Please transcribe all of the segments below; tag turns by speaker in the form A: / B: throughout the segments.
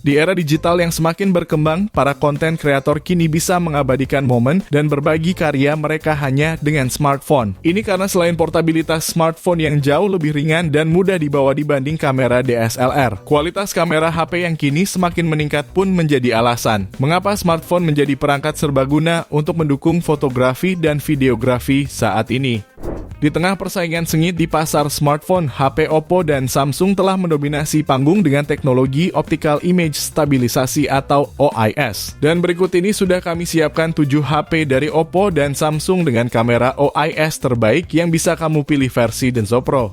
A: Di era digital yang semakin berkembang, para konten kreator kini bisa mengabadikan momen dan berbagi karya mereka hanya dengan smartphone. Ini karena selain portabilitas smartphone yang jauh lebih ringan dan mudah dibawa dibanding kamera DSLR, kualitas kamera HP yang kini semakin meningkat pun menjadi alasan mengapa smartphone menjadi perangkat serbaguna untuk mendukung fotografi dan videografi saat ini. Di tengah persaingan sengit di pasar smartphone, HP Oppo dan Samsung telah mendominasi panggung dengan teknologi Optical Image Stabilisasi atau OIS. Dan berikut ini sudah kami siapkan 7 HP dari Oppo dan Samsung dengan kamera OIS terbaik yang bisa kamu pilih versi Denso Pro.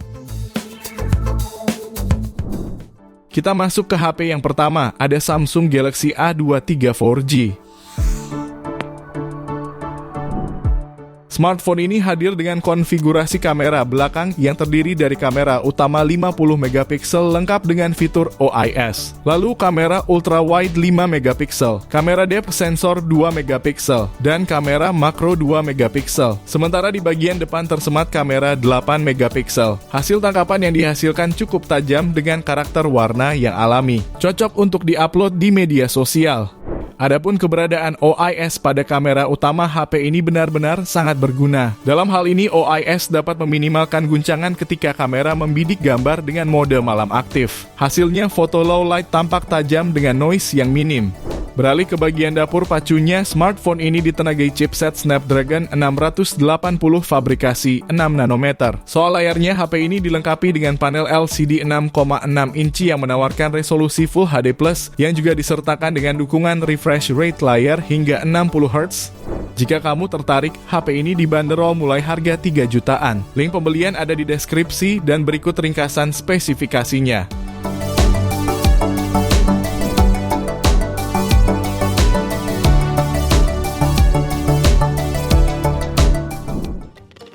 A: Kita masuk ke HP yang pertama, ada Samsung Galaxy A23 4G. Smartphone ini hadir dengan konfigurasi kamera belakang yang terdiri dari kamera utama 50 megapiksel lengkap dengan fitur OIS. Lalu kamera ultra wide 5 megapiksel, kamera depth sensor 2 megapiksel, dan kamera makro 2 megapiksel. Sementara di bagian depan tersemat kamera 8 megapiksel. Hasil tangkapan yang dihasilkan cukup tajam dengan karakter warna yang alami. Cocok untuk diupload di media sosial. Adapun keberadaan OIS pada kamera utama HP ini benar-benar sangat berguna. Dalam hal ini, OIS dapat meminimalkan guncangan ketika kamera membidik gambar dengan mode malam aktif. Hasilnya, foto low light tampak tajam dengan noise yang minim. Beralih ke bagian dapur pacunya, smartphone ini ditenagai chipset Snapdragon 680 fabrikasi 6 nanometer. Soal layarnya, HP ini dilengkapi dengan panel LCD 6,6 inci yang menawarkan resolusi Full HD+, yang juga disertakan dengan dukungan refresh rate layar hingga 60 Hz. Jika kamu tertarik, HP ini dibanderol mulai harga 3 jutaan. Link pembelian ada di deskripsi dan berikut ringkasan spesifikasinya.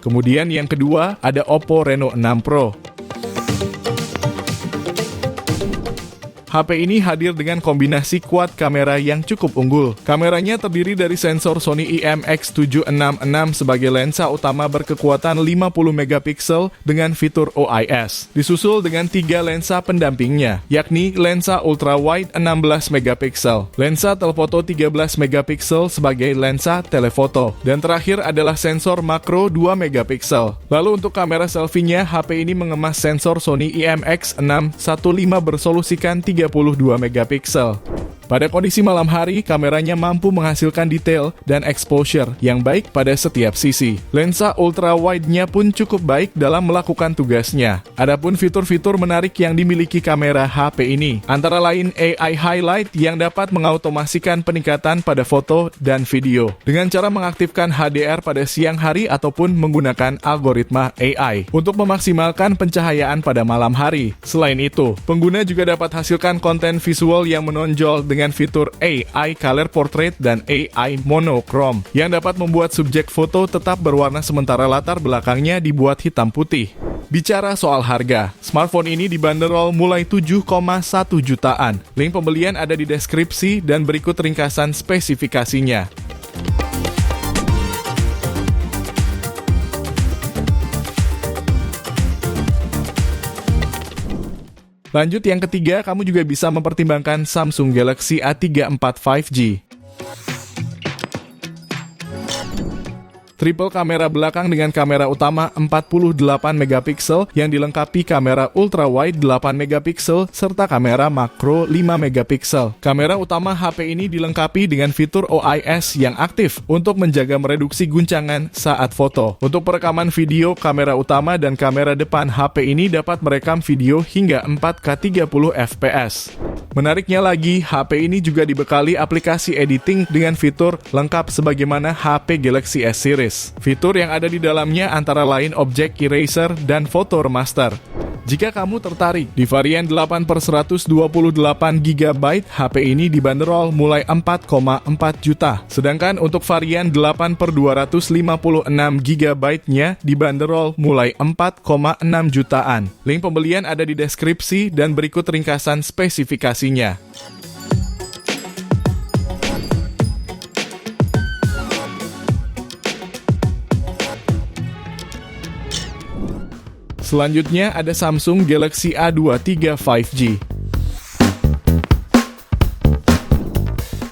A: Kemudian yang kedua, ada Oppo Reno 6 Pro. HP ini hadir dengan kombinasi quad kamera yang cukup unggul. Kameranya terdiri dari sensor Sony IMX766 sebagai lensa utama berkekuatan 50 megapiksel dengan fitur OIS. Disusul dengan 3 lensa pendampingnya, yakni lensa ultra wide 16 megapiksel, lensa telefoto 13 megapiksel sebagai lensa telefoto, dan terakhir adalah sensor makro 2 megapiksel. Lalu untuk kamera selfie-nya, HP ini mengemas sensor Sony IMX615 bersolusikan 32 megapiksel. Pada kondisi malam hari, kameranya mampu menghasilkan detail dan exposure yang baik pada setiap sisi. Lensa ultra wide-nya pun cukup baik dalam melakukan tugasnya. Adapun fitur-fitur menarik yang dimiliki kamera HP ini, antara lain AI Highlight yang dapat mengautomasikan peningkatan pada foto dan video dengan cara mengaktifkan HDR pada siang hari ataupun menggunakan algoritma AI untuk memaksimalkan pencahayaan pada malam hari. Selain itu, pengguna juga dapat hasilkan konten visual yang menonjol dengan fitur AI Color Portrait dan AI Monochrome yang dapat membuat subjek foto tetap berwarna sementara latar belakangnya dibuat hitam putih. Bicara soal harga, smartphone ini dibanderol mulai 7,1 jutaan. Link pembelian ada di deskripsi dan berikut ringkasan spesifikasinya. Lanjut yang ketiga, kamu juga bisa mempertimbangkan Samsung Galaxy A34 5G. Triple kamera belakang dengan kamera utama 48 megapiksel yang dilengkapi kamera ultra wide 8 megapiksel serta kamera makro 5 megapiksel. Kamera utama HP ini dilengkapi dengan fitur OIS yang aktif untuk menjaga mereduksi guncangan saat foto. Untuk perekaman video, kamera utama dan kamera depan HP ini dapat merekam video hingga 4K 30 fps. Menariknya lagi, HP ini juga dibekali aplikasi editing dengan fitur lengkap sebagaimana HP Galaxy S Series. Fitur yang ada di dalamnya antara lain Object Eraser dan Photo Remaster. Jika kamu tertarik, di varian 8/128GB, HP ini dibanderol mulai 4,4 juta. Sedangkan untuk varian 8/256GB-nya dibanderol mulai 4,6 jutaan. Link pembelian ada di deskripsi dan berikut ringkasan spesifikasinya. Selanjutnya ada Samsung Galaxy A23 5G.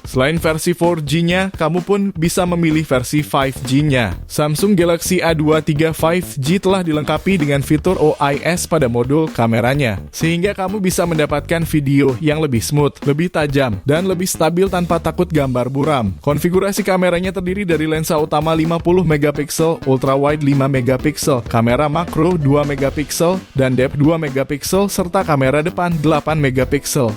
A: Selain versi 4G-nya, kamu pun bisa memilih versi 5G-nya. Samsung Galaxy A23 5G telah dilengkapi dengan fitur OIS pada modul kameranya, sehingga kamu bisa mendapatkan video yang lebih smooth, lebih tajam, dan lebih stabil tanpa takut gambar buram. Konfigurasi kameranya terdiri dari lensa utama 50 megapiksel, ultrawide 5 megapiksel, kamera makro 2 megapiksel, dan depth 2 megapiksel, serta kamera depan 8 megapiksel.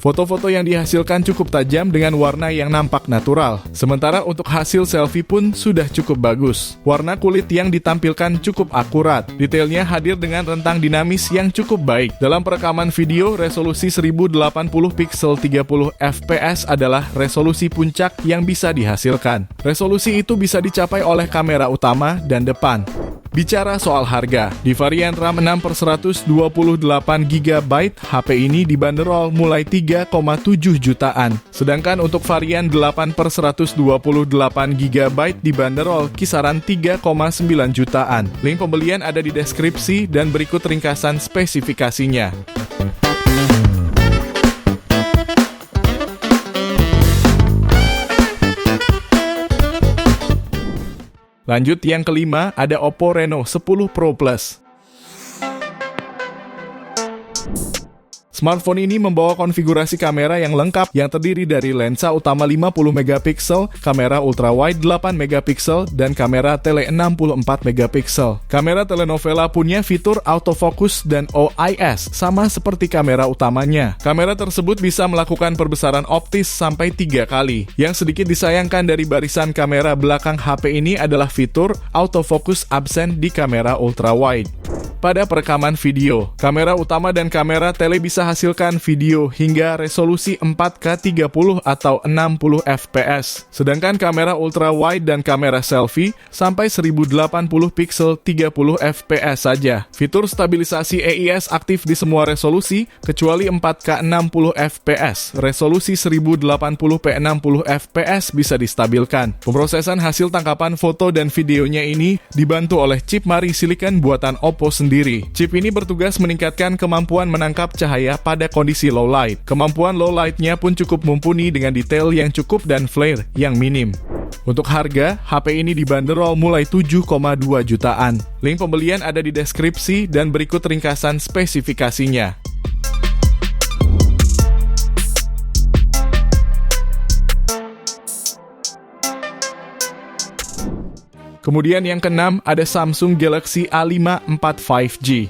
A: Foto-foto yang dihasilkan cukup tajam dengan warna yang nampak natural. Sementara untuk hasil selfie pun sudah cukup bagus. Warna kulit yang ditampilkan cukup akurat. Detailnya hadir dengan rentang dinamis yang cukup baik. Dalam perekaman video, resolusi 1080 pixel 30 fps adalah resolusi puncak yang bisa dihasilkan. Resolusi itu bisa dicapai oleh kamera utama dan depan. Bicara soal harga, di varian RAM 6/128GB, HP ini dibanderol mulai 3,7 jutaan. Sedangkan untuk varian 8/128GB dibanderol kisaran 3,9 jutaan. Link pembelian ada di deskripsi dan berikut ringkasan spesifikasinya. Lanjut yang kelima, ada Oppo Reno 10 Pro Plus. Smartphone ini membawa konfigurasi kamera yang lengkap yang terdiri dari lensa utama 50 megapiksel, kamera ultrawide 8 megapiksel, dan kamera tele 64 megapiksel. Kamera telenovela punya fitur autofocus dan OIS, sama seperti kamera utamanya. Kamera tersebut bisa melakukan perbesaran optis sampai 3 kali. Yang sedikit disayangkan dari barisan kamera belakang HP ini adalah fitur autofocus absen di kamera ultrawide. Pada perekaman video, kamera utama dan kamera tele bisa hasilkan video hingga resolusi 4K 30 atau 60 fps. Sedangkan kamera ultrawide dan kamera selfie sampai 1080 pixel 30 fps saja. Fitur stabilisasi EIS aktif di semua resolusi kecuali 4K 60 fps. Resolusi 1080p 60 fps bisa distabilkan. Pemrosesan hasil tangkapan foto dan videonya ini dibantu oleh chip Mari Silicon buatan Oppo sendiri. Chip ini bertugas meningkatkan kemampuan menangkap cahaya pada kondisi low light. Kemampuan low light-nya pun cukup mumpuni dengan detail yang cukup dan flare yang minim. Untuk harga, HP ini dibanderol mulai 7,2 jutaan. Link pembelian ada di deskripsi dan berikut ringkasan spesifikasinya. Kemudian yang keenam ada Samsung Galaxy A54 5G.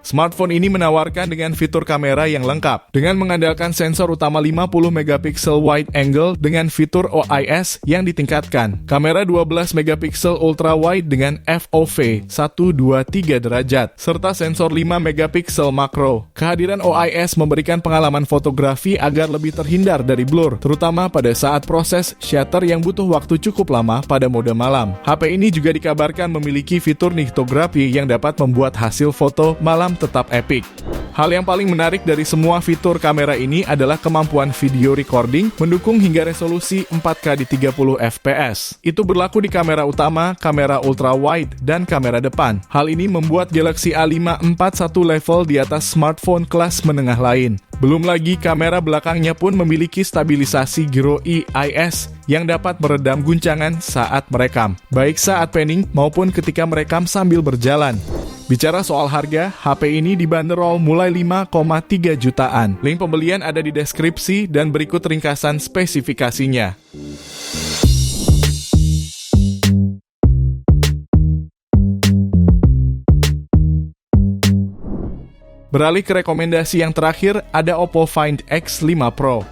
A: Smartphone ini menawarkan dengan fitur kamera yang lengkap, dengan mengandalkan sensor utama 50 megapiksel wide angle dengan fitur OIS yang ditingkatkan, kamera 12 megapiksel ultra wide dengan FOV 123 derajat, serta sensor 5 megapiksel makro. Kehadiran OIS memberikan pengalaman fotografi agar lebih terhindar dari blur, terutama pada saat proses shutter yang butuh waktu cukup lama pada mode malam. HP ini juga dikabarkan memiliki fitur nigtografi yang dapat membuat hasil foto malam tetap epic. Hal yang paling menarik dari semua fitur kamera ini adalah kemampuan video recording mendukung hingga resolusi 4K di 30 fps. Itu berlaku di kamera utama, kamera ultra wide, dan kamera depan. Hal ini membuat Galaxy A54 satu level di atas smartphone kelas menengah lain. Belum lagi kamera belakangnya pun memiliki stabilisasi gyro EIS yang dapat meredam guncangan saat merekam, baik saat panning maupun ketika merekam sambil berjalan. Bicara soal harga, HP ini dibanderol mulai 5,3 jutaan. Link pembelian ada di deskripsi dan berikut ringkasan spesifikasinya. Beralih ke rekomendasi yang terakhir, ada Oppo Find X5 Pro.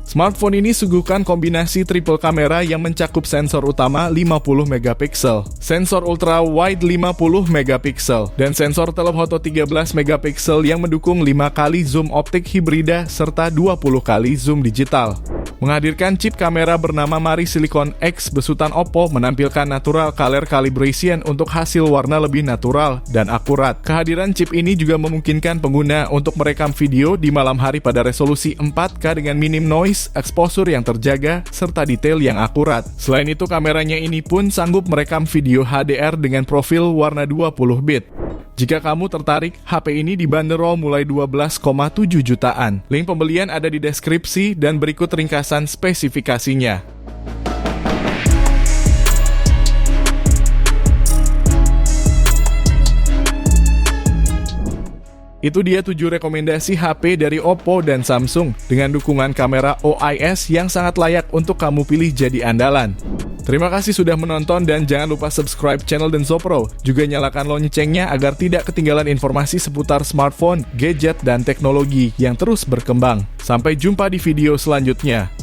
A: Smartphone ini suguhkan kombinasi triple kamera yang mencakup sensor utama 50 megapiksel, sensor ultra wide 50 megapiksel, dan sensor telephoto 13 megapiksel yang mendukung 5 kali zoom optik hibrida serta 20 kali zoom digital. Menghadirkan chip kamera bernama Mari Silicon X besutan Oppo menampilkan natural color calibration untuk hasil warna lebih natural dan akurat. Kehadiran chip ini juga memungkinkan pengguna untuk merekam video di malam hari pada resolusi 4K dengan minim noise, exposure yang terjaga, serta detail yang akurat. Selain itu, kameranya ini pun sanggup merekam video HDR dengan profil warna 20 bit. Jika kamu tertarik, HP ini dibanderol mulai 12,7 jutaan. Link pembelian ada di deskripsi dan berikut ringkasan spesifikasinya. Itu dia 7 rekomendasi HP dari Oppo dan Samsung dengan dukungan kamera OIS yang sangat layak untuk kamu pilih jadi andalan. Terima kasih sudah menonton dan jangan lupa subscribe channel Denso Pro. Juga nyalakan loncengnya agar tidak ketinggalan informasi seputar smartphone, gadget, dan teknologi yang terus berkembang. Sampai jumpa di video selanjutnya.